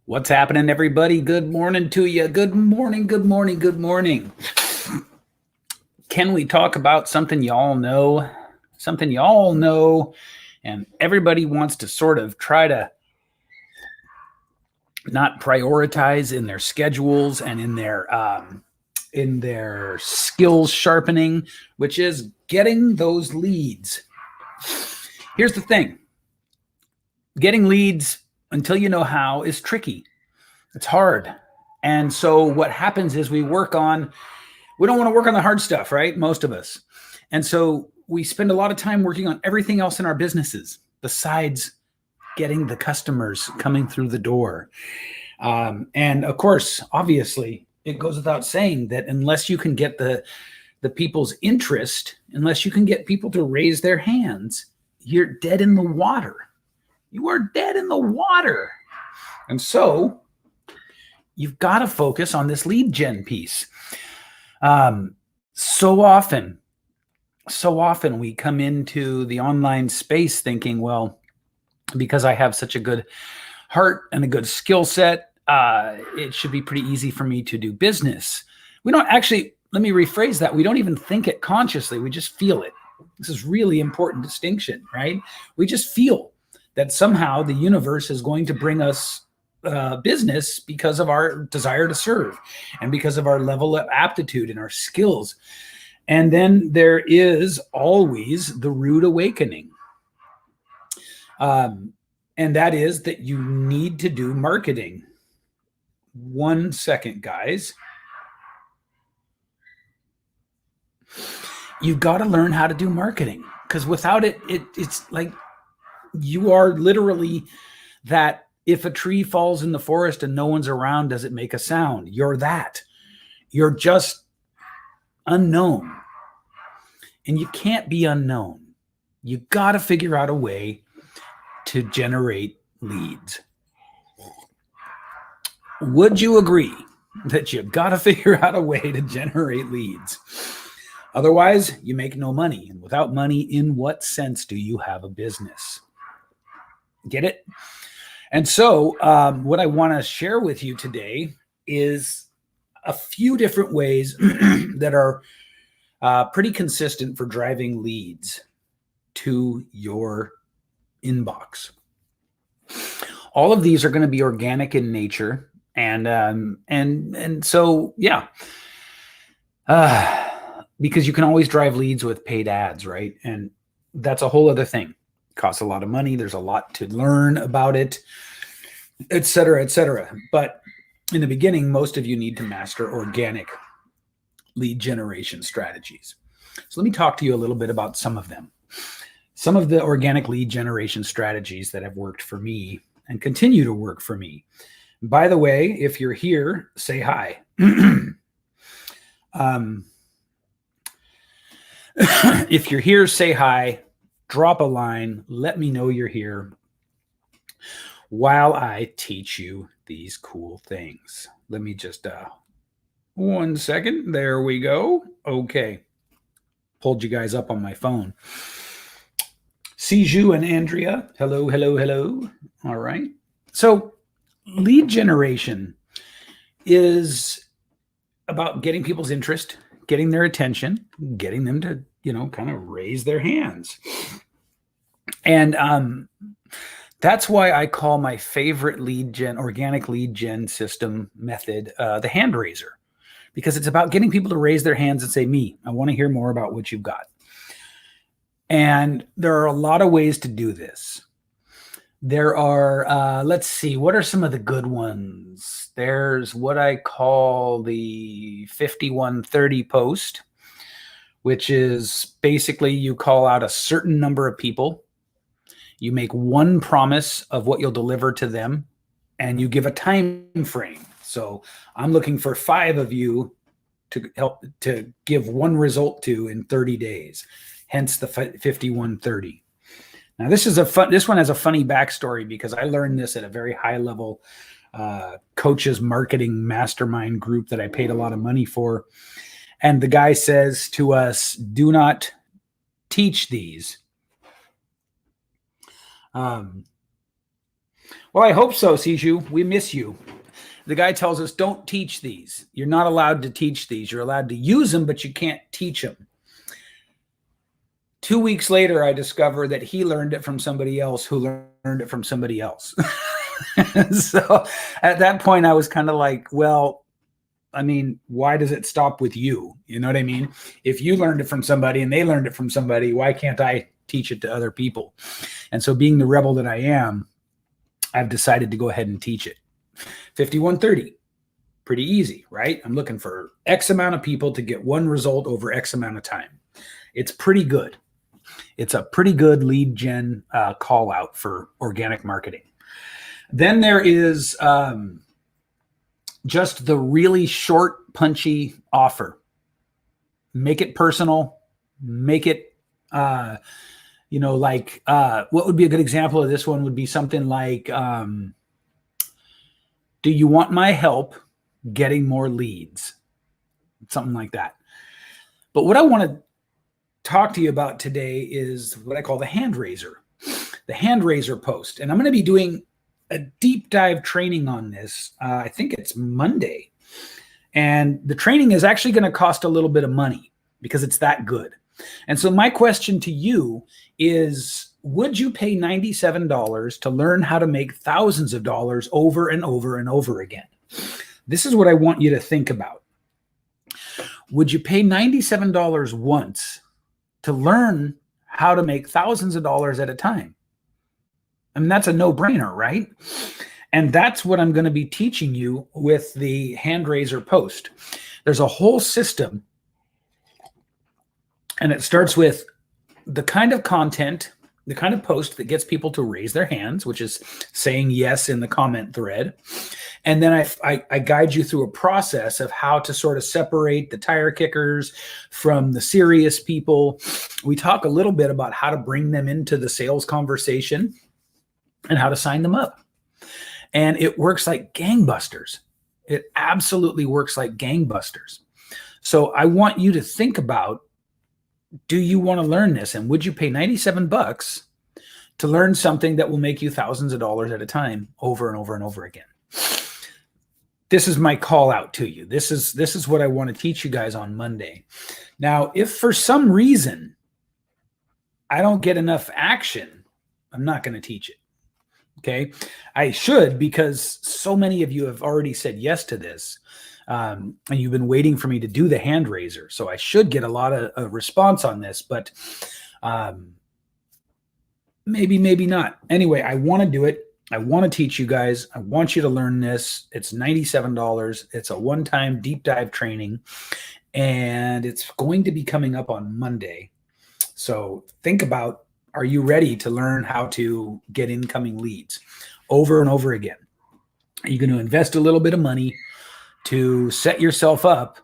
What's happening, everybody? Good morning to you. Good morning, good morning, good morning. Can we talk about something y'all know? Something y'all know, and everybody wants to sort of try to not prioritize in their schedules and in their skills sharpening, which is getting those leads. Here's the thing. Getting leads until you know how is tricky. It's hard. And so what happens is we don't want to work on the hard stuff, right? Most of us. And so we spend a lot of time working on everything else in our businesses besides getting the customers coming through the door. And of course, obviously, it goes without saying that unless you can get the people's interest, unless you can get people to raise their hands, you're dead in the water. You are dead in the water. And so you've got to focus on this lead gen piece. So often we come into the online space thinking, well, because I have such a good heart and a good skill set, it should be pretty easy for me to do business. We don't actually, let me rephrase that. We don't even think it consciously. We just feel it. This is really important distinction, right? We just feel that somehow the universe is going to bring us business because of our desire to serve and because of our level of aptitude and our skills. And then there is always the rude awakening. And that is that you need to do marketing. 1 second, guys. You've got to learn how to do marketing, because without it, it's like you are literally that. If a tree falls in the forest and no one's around, does it make a sound? You're that. You're just unknown. And you can't be unknown. You got to figure out a way to generate leads. Would you agree that you've got to figure out a way to generate leads? Otherwise, you make no money. And without money, in what sense do you have a business? Get it? And so what I want to share with you today is a few different ways that are pretty consistent for driving leads to your inbox. All of these are going to be organic in nature. And so, yeah, because you can always drive leads with paid ads, right? And that's a whole other thing. Costs a lot of money. There's a lot to learn about it, et cetera, et cetera. But in the beginning, most of you need to master organic lead generation strategies. So let me talk to you a little bit about some of them. Some of the organic lead generation strategies that have worked for me and continue to work for me. By the way, if you're here, say hi. If you're here, say hi. Drop a line, let me know you're here while I teach you these cool things. Let me just, 1 second. There we go. Okay. Pulled you guys up on my phone. Siju and Andrea. Hello, hello, hello. All right. So lead generation is about getting people's interest, getting their attention, getting them to, kind of raise their hands. And that's why I call my favorite organic lead gen system method, the hand raiser, because it's about getting people to raise their hands and say, me, I want to hear more about what you've got. And there are a lot of ways to do this. There are, let's see, what are some of the good ones? There's what I call the 5130 post, which is basically you call out a certain number of people. You make one promise of what you'll deliver to them, and you give a time frame. So I'm looking for 5 of you to help to give one result to in 30 days, hence the 5130. Now, this one has a funny backstory because I learned this at a very high level coaches marketing mastermind group that I paid a lot of money for. And the guy says to us, do not teach these. Well, I hope so, Siju. We miss you. The guy tells us, don't teach these. You're not allowed to teach these. You're allowed to use them, but you can't teach them. 2 weeks later, I discovered that he learned it from somebody else who learned it from somebody else. So at that point, I was kind of like, well, I mean, why does it stop with you? You know what I mean? If you learned it from somebody and they learned it from somebody, why can't I teach it to other people? And so being the rebel that I am, I've decided to go ahead and teach it. 5130, pretty easy, right? I'm looking for X amount of people to get one result over X amount of time. It's pretty good. It's a pretty good lead gen call out for organic marketing. Then there is just the really short, punchy offer. Make it personal. Make it, what would be a good example of this one would be something like, do you want my help getting more leads? Something like that. But what I want to talk to you about today is what I call the hand raiser post. And I'm going to be doing a deep dive training on this. I think it's Monday. And the training is actually going to cost a little bit of money because it's that good. And so my question to you is, would you pay $97 to learn how to make thousands of dollars over and over and over again? This is what I want you to think about. Would you pay $97 once to learn how to make thousands of dollars at a time? I mean, that's a no-brainer, right? And that's what I'm going to be teaching you with the hand raiser post. There's a whole system, and it starts with the kind of content, the kind of post that gets people to raise their hands, which is saying yes in the comment thread. And then I guide you through a process of how to sort of separate the tire kickers from the serious people. We talk a little bit about how to bring them into the sales conversation and how to sign them up. And it works like gangbusters. It absolutely works like gangbusters. So I want you to think about, do you want to learn this? And would you pay $97 to learn something that will make you thousands of dollars at a time over and over and over again? This is my call out to you. This is what I want to teach you guys on Monday. Now, if for some reason I don't get enough action, I'm not going to teach it. Okay. I should, because so many of you have already said yes to this. And you've been waiting for me to do the hand raiser. So I should get a lot of response on this, but maybe not. Anyway, I want to do it. I want to teach you guys. I want you to learn this. It's $97. It's a one-time deep dive training, and it's going to be coming up on Monday. So think about, are you ready to learn how to get incoming leads over and over again? Are you going to invest a little bit of money to set yourself up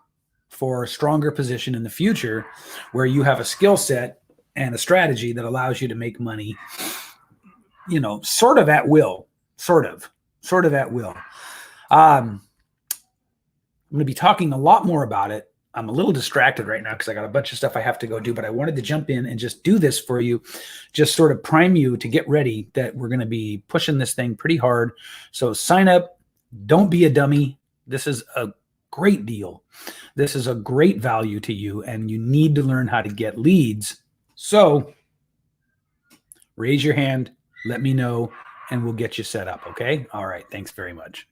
for a stronger position in the future where you have a skill set and a strategy that allows you to make money, sort of at will, sort of at will. I'm going to be talking a lot more about it. I'm a little distracted right now because I got a bunch of stuff I have to go do, but I wanted to jump in and just do this for you, just sort of prime you to get ready that we're going to be pushing this thing pretty hard. So sign up. Don't be a dummy. This is a great deal. This is a great value to you, and you need to learn how to get leads. So raise your hand, let me know, and we'll get you set up. Okay. All right. Thanks very much.